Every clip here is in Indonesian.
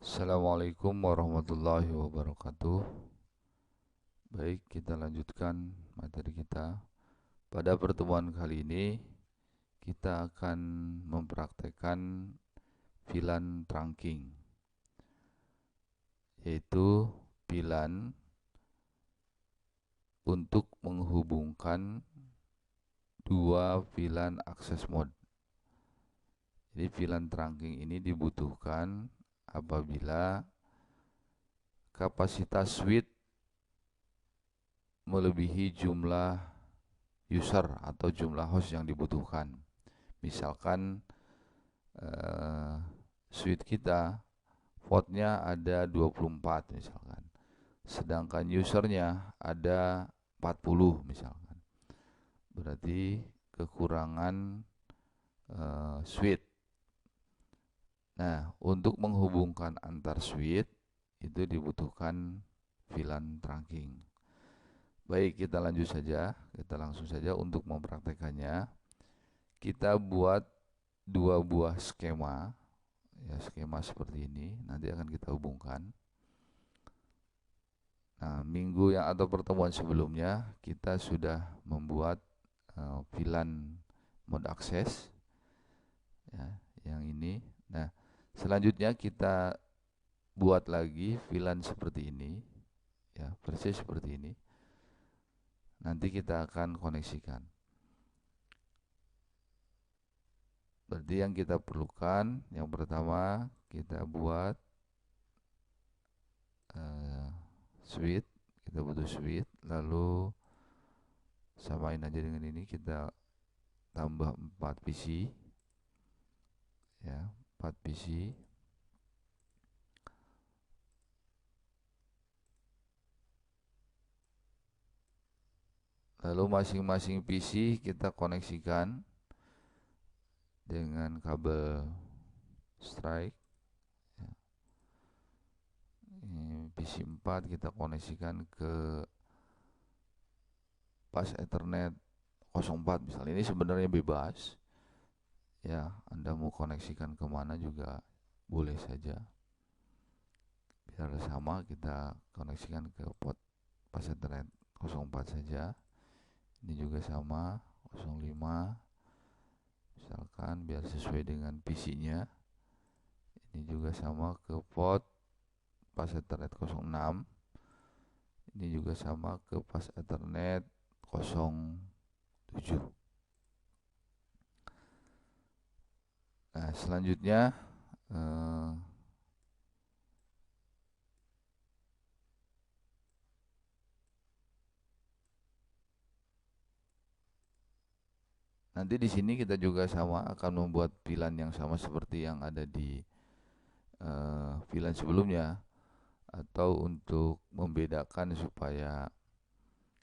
Assalamualaikum warahmatullahi wabarakatuh. Baik, kita lanjutkan materi kita. Pada pertemuan kali ini, kita akan mempraktekkan VLAN trunking, yaitu VLAN untuk menghubungkan dua VLAN access mode. Jadi VLAN trunking ini dibutuhkan apabila kapasitas switch melebihi jumlah user atau jumlah host yang dibutuhkan. Misalkan switch kita portnya ada 24 misalkan, sedangkan usernya ada 40 misalkan, berarti kekurangan switch. Nah, untuk menghubungkan antar switch itu dibutuhkan VLAN trunking. Baik, kita lanjut saja, kita langsung saja untuk mempraktekannya. Kita buat dua buah skema, ya, skema seperti ini nanti akan kita hubungkan. Nah, minggu yang atau pertemuan sebelumnya kita sudah membuat VLAN mode akses, ya, yang ini. Nah, selanjutnya kita buat lagi VLAN seperti ini, ya, persis seperti ini. Nanti kita akan koneksikan. Berarti yang kita perlukan, yang pertama kita buat switch, kita butuh switch, lalu samain aja dengan ini, kita tambah 4 PC, ya, 4 PC. Lalu masing-masing PC kita koneksikan dengan kabel strike, ya. Ini PC 4 kita koneksikan ke pas Ethernet 04 misalnya. Ini sebenarnya bebas, ya, Anda mau koneksikan kemana juga boleh saja, biar sama. Kita koneksikan ke port pas Ethernet 04 saja. Ini juga sama, 05 misalkan, biar sesuai dengan PC-nya. Ini juga sama ke port pas Ethernet 06. Ini juga sama ke pas Ethernet 07. Nah, selanjutnya nanti di sini kita juga sama akan membuat VLAN yang sama seperti yang ada di VLAN sebelumnya, atau untuk membedakan supaya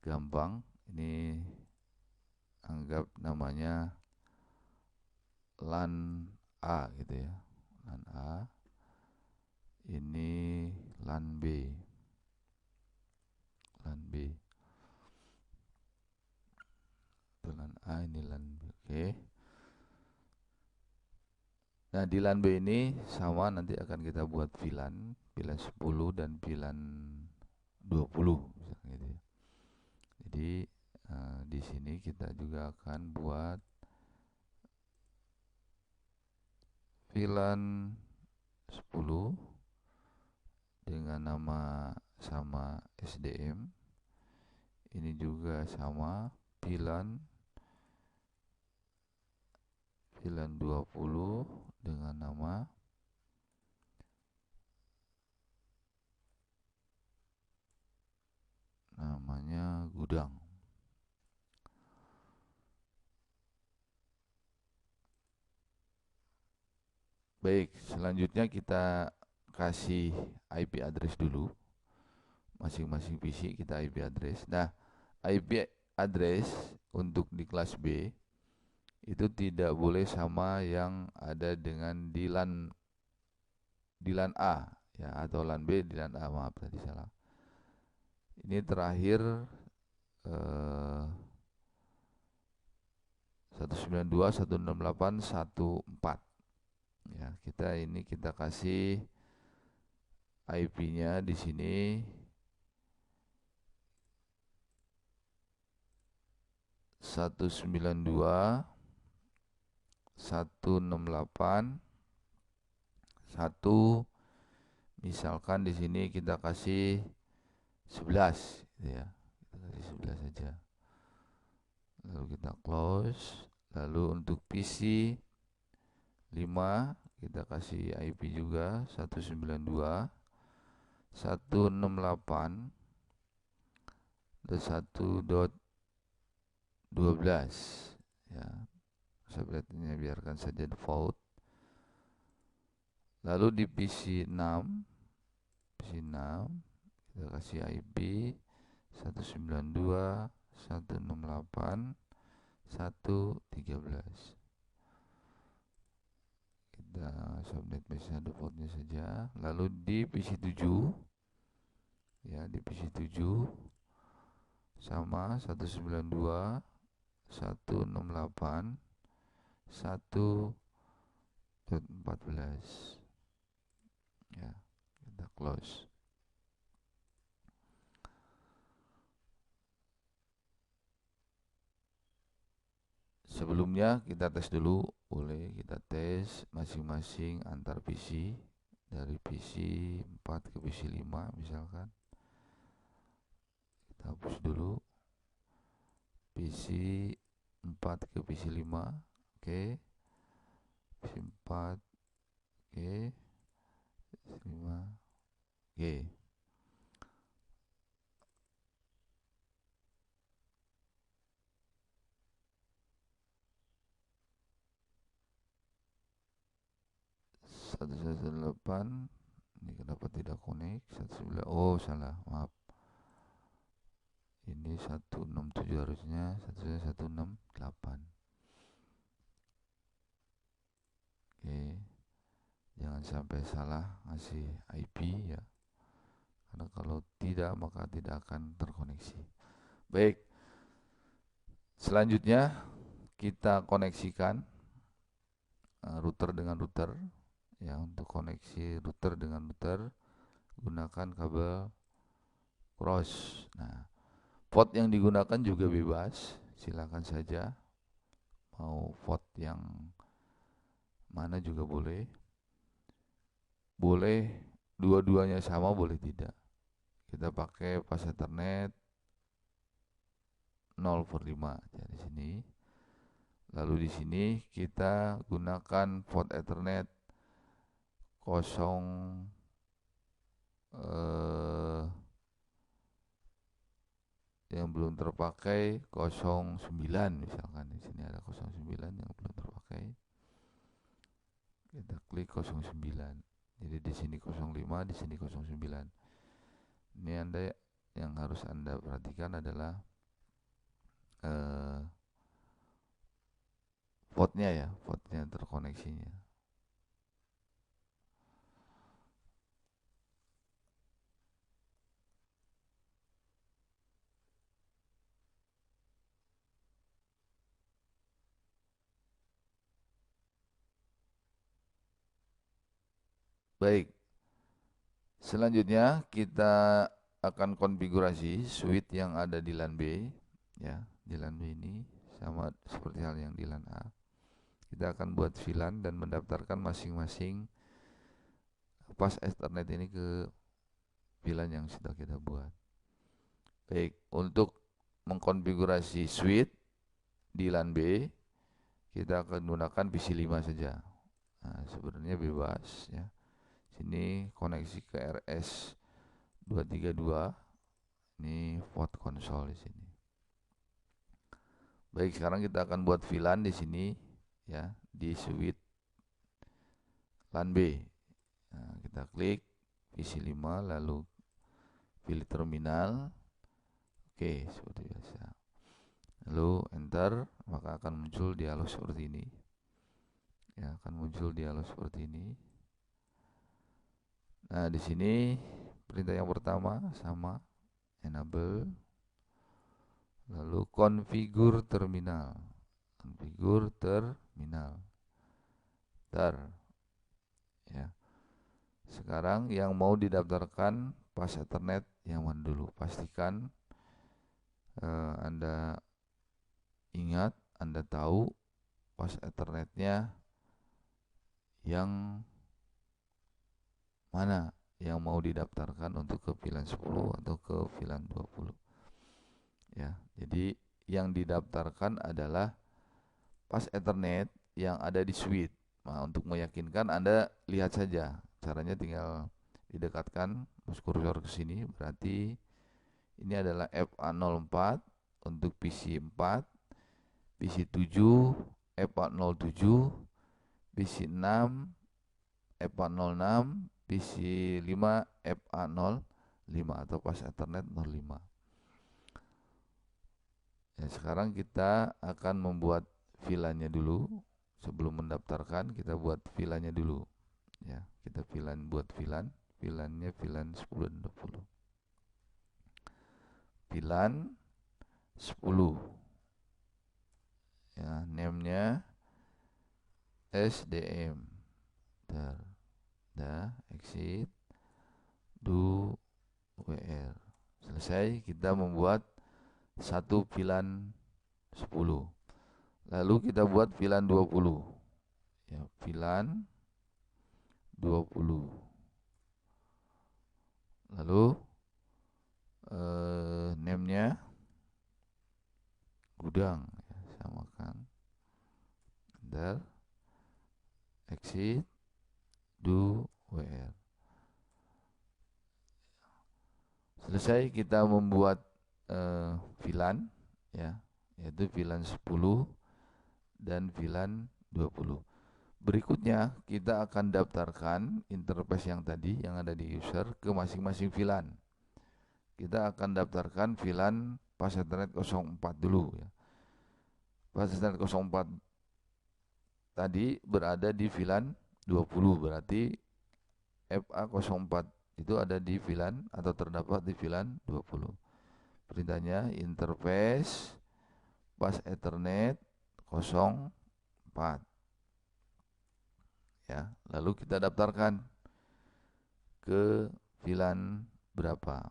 gampang, ini anggap namanya LAN A gitu ya. LAN A, ini LAN B. LAN B. Itu LAN A, ini LAN B. Oke. Nah, di LAN B ini sama, nanti akan kita buat VLAN 10 dan VLAN 20 misalnya gitu ya. Jadi di sini kita juga akan buat VLAN 10 dengan nama sama SDM. Ini juga sama VLAN 20 dengan nama gudang. Baik, selanjutnya kita kasih IP address dulu. Masing-masing PC kita IP address. Nah, IP address untuk di kelas B itu tidak boleh sama yang ada dengan di LAN A, ya, atau LAN B di LAN A. Maaf, tadi salah. Ini terakhir 192.168.1.4. Ya, kita kasih IP-nya di sini 192.168.1, misalkan di sini kita kasih 11 gitu ya. Kita kasih 11 saja. Lalu kita close. Lalu untuk PC 5 kita kasih IP juga 192.168.1.12 ya. Sebenarnya biarkan saja default. Lalu di PC 6 kita kasih IP 192.168.1.13. Kita subnet message defaultnya saja. Lalu di PC 7 ya, di PC 7 sama 192.168.1.14 ya. Kita close. Sebelumnya kita tes dulu, boleh kita tes masing-masing antar PC, dari PC 4 ke PC 5 misalkan. Kita hapus dulu PC 4 ke PC 5. Oke. PC 4, oke. PC 5, oke. Satu 108. Ini kenapa tidak connect? 109. Oh, salah, maaf. Ini 167 harusnya, 168. Oke. Jangan sampai salah ngasih IP ya. Karena kalau tidak maka tidak akan terkoneksi. Baik. Selanjutnya kita koneksikan router dengan router ya. Untuk koneksi router dengan router gunakan kabel cross. Nah, port yang digunakan juga bebas, silakan saja mau port yang mana juga boleh. Boleh dua-duanya sama, boleh tidak. Kita pakai pas Ethernet 0/5 ya di sini. Lalu di sini kita gunakan port Ethernet 0 yang belum terpakai 09 misalkan. Di sini ada 09 yang belum terpakai. Kita klik 09. Jadi di sini 05, di sini 09. Ini Anda yang harus Anda perhatikan adalah portnya ya, portnya terkoneksinya. Baik. Selanjutnya kita akan konfigurasi switch yang ada di LAN B ya. Di LAN B ini sama seperti hal yang di LAN A. Kita akan buat VLAN dan mendaftarkan masing-masing pas Ethernet ini ke VLAN yang sudah kita buat. Baik, untuk mengkonfigurasi switch di LAN B kita akan gunakan PC 5 saja. Nah, sebenarnya bebas ya. Sini koneksi ke RS 232. Ini port konsol di sini. Baik, sekarang kita akan buat VLAN di sini ya, di switch LAN B. Nah, kita klik PC 5 lalu pilih terminal. Oke, seperti biasa. Lalu enter, maka akan muncul dialog seperti ini. Ya, akan muncul dialog seperti ini. Nah, di sini perintah yang pertama sama enable, lalu configure terminal. Configure terminal. Ya. Sekarang yang mau didaftarkan pas Ethernet yang mana dulu? Pastikan Anda ingat, Anda tahu pas Ethernetnya yang mana yang mau didaftarkan untuk ke VLAN 10 atau ke VLAN 20. Ya, jadi yang didaftarkan adalah pas Ethernet yang ada di switch. Nah, untuk meyakinkan Anda lihat saja. Caranya tinggal didekatkan mouse cursor ke sini, berarti ini adalah FA04 untuk PC 4, PC 7 FA07, PC 6 FA06, PC 5 FA05 atau pas Ethernet 05. Ya, sekarang kita akan membuat VLAN-nya dulu. Sebelum mendaftarkan kita buat VLAN-nya dulu. Ya, kita buat VLAN. VLAN-nya VLAN 10 dan 20. VLAN 10. Ya, name-nya SDM. Exit do WR. Selesai, kita membuat satu VLAN 10. Lalu kita buat VLAN 20. Ya, VLAN 20. Lalu name-nya gudang, ya, samakan. Exit do WR. Selesai kita membuat VLAN, ya, yaitu VLAN 10 dan VLAN 20. Berikutnya kita akan daftarkan interface yang tadi yang ada di user ke masing-masing VLAN. Kita akan daftarkan VLAN pas Ethernet 04 dulu, ya. Pas Ethernet 04 tadi berada di VLAN 20, berarti FA04 itu ada di VLAN atau terdapat di VLAN 20. Perintahnya interface pas Ethernet 04. Ya, lalu kita daftarkan ke VLAN berapa?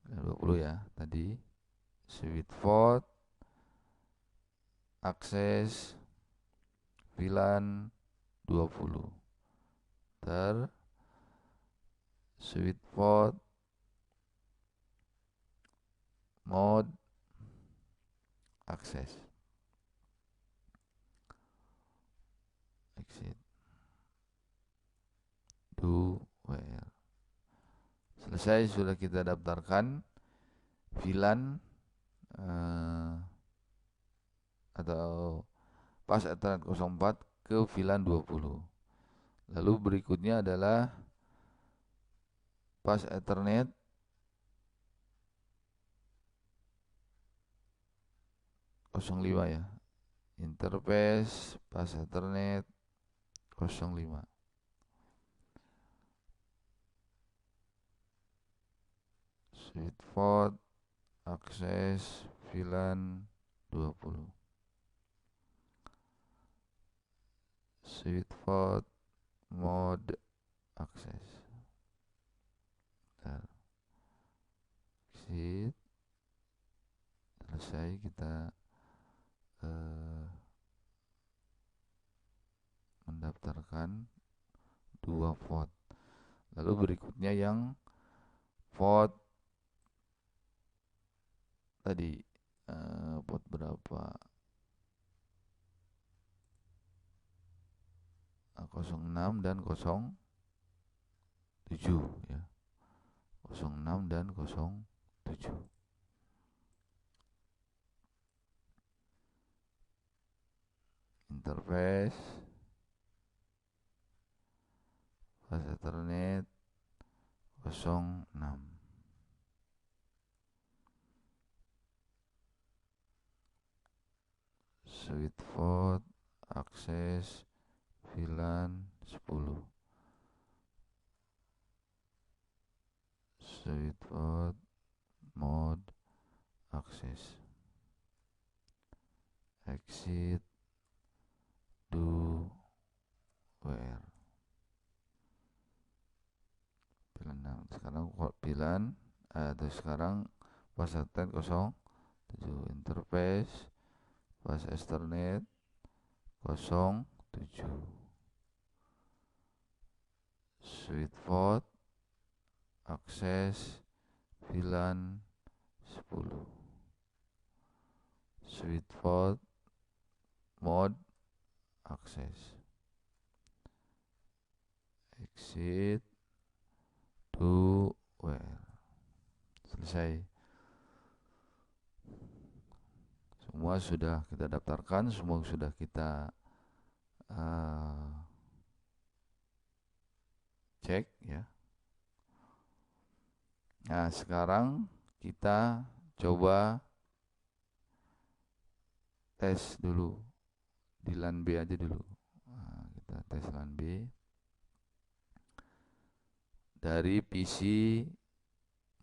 20 ya, tadi switch port akses VLAN 20 switch port mode akses exit do WR. Selesai, sudah kita daftarkan VLAN atau pas Ethernet 04 ke VLAN 20. Lalu berikutnya adalah pas Ethernet (05) ya. Interface pas Ethernet 05. Switch port akses VLAN 20. Switch port mode akses. Exit. Selesai, kita mendaftarkan dua port. Lalu berikutnya yang port tadi, port berapa? 06 dan 07 ya. 06 dan 07. Interface pas Ethernet 06. Switch port akses VLAN 10. Switch port mode akses. Exit do WR. atau sekarang pas Ethernet 07, interface pas Ethernet 07, sweet spot akses VLAN 10, sweet spot mode akses, exit to where. Selesai. Semua sudah kita daftarkan, semua sudah kita cek ya. Nah, sekarang kita coba tes dulu di LAN B aja dulu. Nah, kita tes LAN B dari PC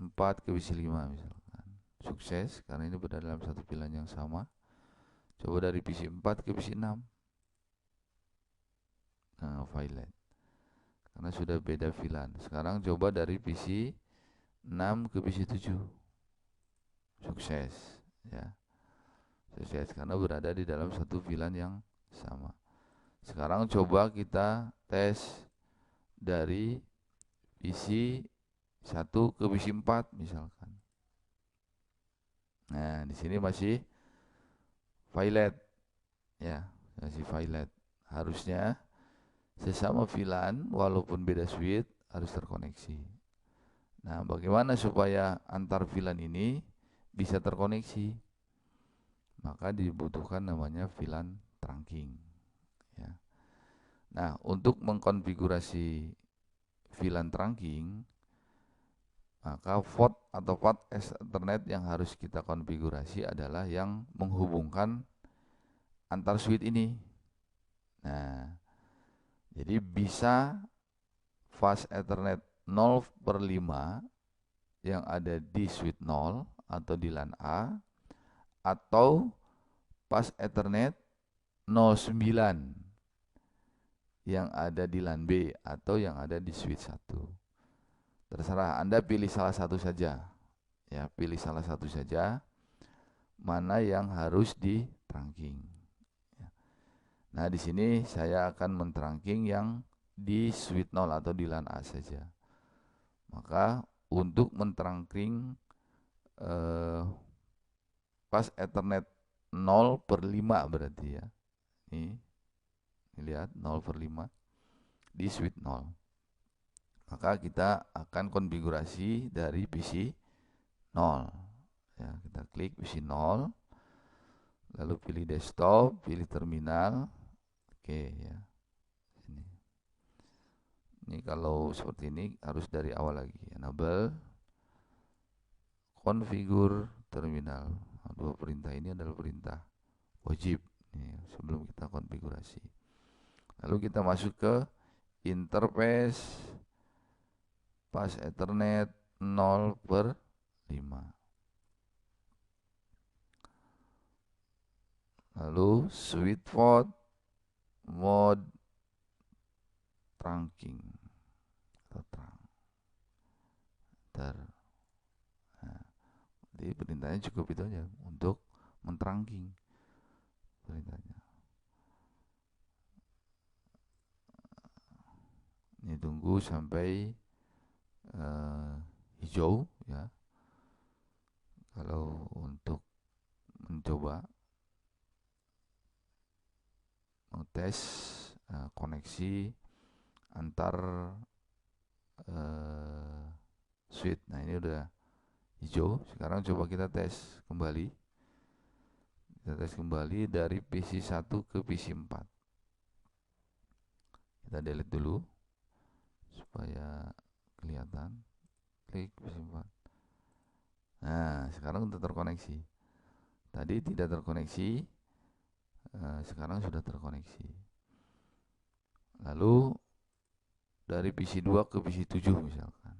4 ke PC 5 misalkan. Sukses karena ini berada dalam satu VLAN yang sama. Coba dari PC 4 ke PC 6. Nah, violet. Karena sudah beda VLAN. Sekarang coba dari PC 6 ke PC 7. Sukses ya. Sukses karena berada di dalam satu VLAN yang sama. Sekarang coba kita tes dari PC 1 ke PC 4 misalkan. Nah, di sini masih violet ya, masih violet. Harusnya sesama VLAN walaupun beda switch harus terkoneksi. Nah, bagaimana supaya antar VLAN ini bisa terkoneksi? Maka dibutuhkan namanya VLAN trunking ya. Nah, untuk mengkonfigurasi VLAN trunking, maka port atau path Ethernet yang harus kita konfigurasi adalah yang menghubungkan antar switch ini. Nah, jadi bisa fast Ethernet 0/5 yang ada di switch 0 atau di LAN A, atau fast Ethernet 09 yang ada di LAN B atau yang ada di switch 1. Terserah, Anda pilih salah satu saja. Ya, pilih salah satu saja mana yang harus di trunking. Nah, di sini saya akan men-trunking yang di switch 0 atau di LAN A saja. Maka untuk men-trunking pas Ethernet 0/5 berarti ya. Ini lihat 0/5 di switch 0. Maka kita akan konfigurasi dari PC 0. Ya, kita klik PC 0. Lalu pilih desktop, pilih terminal. Oke ya. Ini kalau seperti ini harus dari awal lagi. Enable, configure terminal. Dua perintah ini adalah perintah wajib nih, sebelum kita konfigurasi. Lalu kita masuk ke interface pas Ethernet 0/5. Lalu sweet spot mode trunking atau nah, jadi perintahnya cukup itu aja untuk men-trunking perintahnya. Ini tunggu sampai hijau ya. Kalau untuk mencoba mengetes koneksi antar switch. Nah, ini udah hijau. Sekarang coba kita tes kembali. Kita tes kembali dari PC 1 ke PC 4. Kita delete dulu supaya kelihatan. Klik PC 4. Nah, sekarang sudah terkoneksi. Tadi tidak terkoneksi, sekarang sudah terkoneksi. Lalu dari PC 2 ke PC 7 misalkan,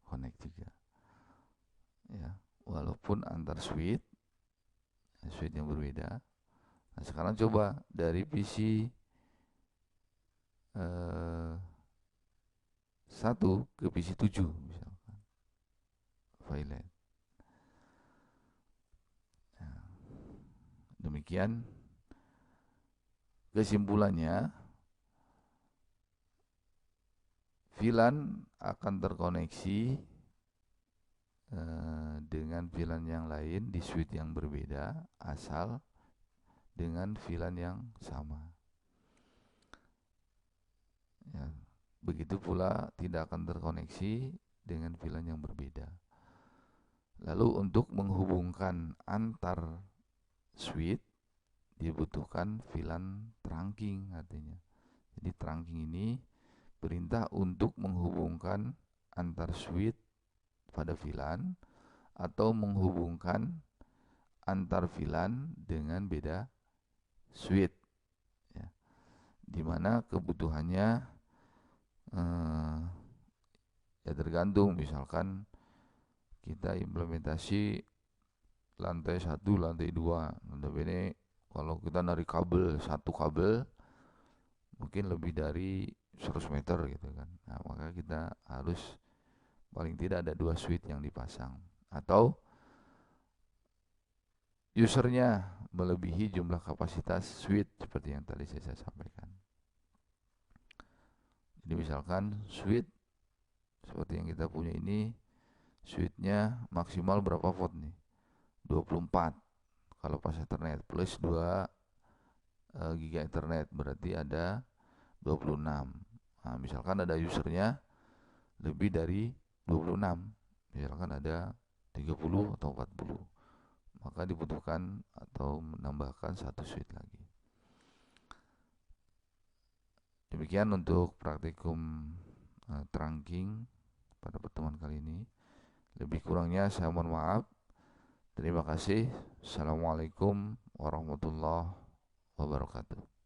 connect juga. Ya, walaupun antar switch yang berbeda. Nah, sekarang coba dari PC 1 ke PC 7 misalkan. violet. Demikian kesimpulannya, VLAN akan terkoneksi dengan VLAN yang lain di switch yang berbeda asal dengan VLAN yang sama. Ya, begitu pula tidak akan terkoneksi dengan VLAN yang berbeda. Lalu untuk menghubungkan antar switch dibutuhkan VLAN trunking artinya. Jadi trunking ini perintah untuk menghubungkan antar switch pada VLAN atau menghubungkan antar VLAN dengan beda switch, ya. Dimana kebutuhannya ya tergantung, misalkan kita implementasi lantai 1, lantai 2, notabene kalau kita narik kabel, satu kabel mungkin lebih dari 100 meter gitu kan. Nah, maka kita harus paling tidak ada 2 switch yang dipasang, atau usernya melebihi jumlah kapasitas switch seperti yang tadi saya sampaikan. Jadi misalkan switch seperti yang kita punya ini, switchnya maksimal berapa volt nih? 24 kalau pas Ethernet, plus 2 giga Ethernet, berarti ada 26. Nah, misalkan ada usernya lebih dari 26, misalkan ada 30 atau 40, maka dibutuhkan atau menambahkan satu switch lagi. Demikian untuk praktikum trunking pada pertemuan kali ini. Lebih kurangnya saya mohon maaf. Terima kasih. Assalamualaikum warahmatullahi wabarakatuh.